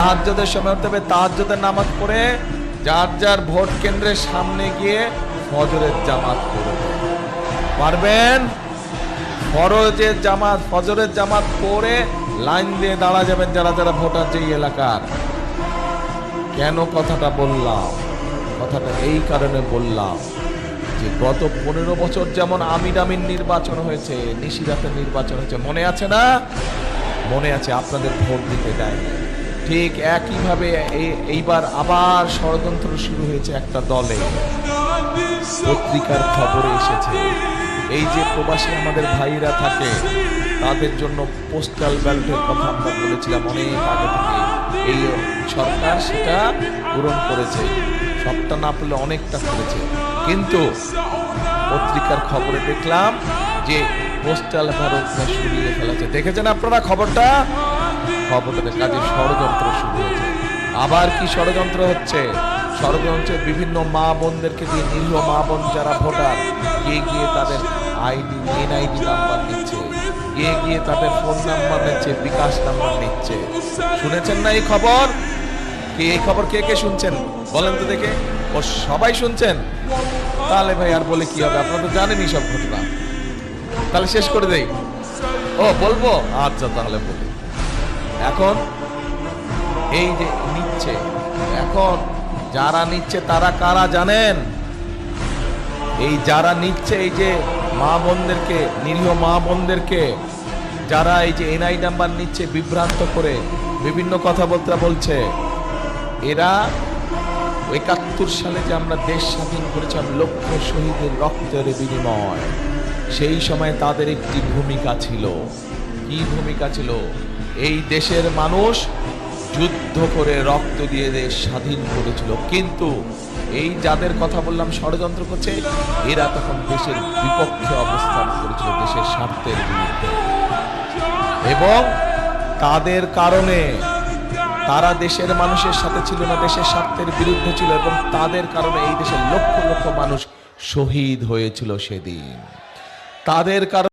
তাহাজ্জুদের সময় উঠতে হবে, তাহাজ্জুদের নামাজ পড়ে যার যার ভোট কেন্দ্রের সামনে গিয়ে ফজরের জামাত পড়বে। পারবেন? ফজরের জামাত পড়ে লাইন দিয়ে দাঁড়া যাবেন যারা যারা ভোটার যেই এলাকার। কেন কথাটা বললাম? কথাটা এই কারণে বললাম যে গত 15 বছর যেমন আমিন নির্বাচন হয়েছে, নিশিরাতের নির্বাচন হয়েছে, মনে আছে না? মনে আছে, আপনাদের ভোট দিতে দেয়নি। ঠিক একইভাবে এইবার আবার ষড়যন্ত্র শুরু হয়েছে একটা দলে। পত্রিকার খবরে এসেছে এই যে প্রবাসী আমাদের ভাইরা থাকে তাদের জন্য পোস্টাল ব্যালটের কথা আমরা বলেছিলাম অনেক আগে থেকে। এই সরকার সেটা পূরণ করেছে, সবটা না পেলে অনেকটা করেছে। কিন্তু পত্রিকার খবরে দেখলাম যে পোস্টাল ব্যালট সরিয়ে ফেলেছে। দেখেছেন আপনারা খবরটা? খবরটা কাজে ষড়যন্ত্র শুরু হয়েছে। আবার কি ষড়যন্ত্র হচ্ছে? ষড়যন্ত্রে বিভিন্ন মা বোনদেরকে দিয়ে, নিরীহ মা বোন যারা ভোটার, গিয়ে তাদের এনআইডি নাম্বার নিচ্ছে, গিয়ে তাদের ফোন নাম্বার নিচ্ছে, বিকাশ নাম্বার নিচ্ছে। শুনেছেন না এই খবর? এই খবর কে কে শুনছেন বলেন তো দেখে? ও সবাই শুনছেন? তাহলে ভাই আর বলে কি হবে, আপনারা তো জানেনই সব ঘটনা। তাহলে শেষ করে দেই। ও বলবো? আচ্ছা তাহলে বলি। এখন এই যে নিচ্ছে, এখন যারা নিচ্ছে তারা কারা জানেন? এই যারা নিচ্ছে, এই যে মা বোনদেরকে, নিরীহ মা বোনদেরকে যারা এই যে এনআই নাম্বার নিচ্ছে বিভ্রান্ত করে বিভিন্ন কথাবার্তা বলছে, এরা ৭১ সালে যে আমরা দেশ স্বাধীন করেছিলাম লক্ষ শহীদের রক্তের বিনিময়, সেই সময় তাদের একটি ভূমিকা ছিল। কি ভূমিকা ছিল? এই দেশের মানুষ যুদ্ধ করে রক্ত দিয়ে দেশ স্বাধীন করেছিল। কিন্তু এই যাদের কথা বললাম ষড়যন্ত্র করছে, এরা তখন দেশের বিপক্ষে অবস্থান করেছিল, দেশের স্বার্থের বিরুদ্ধে। এবং তাদের কারণে তারা দেশের মানুষের সাথে ছিল না, দেশের স্বার্থের বিরুদ্ধে ছিল, এবং তাদের কারণে এই দেশের লক্ষ লক্ষ মানুষ শহীদ হয়েছিল সেদিন। তাদের কারণে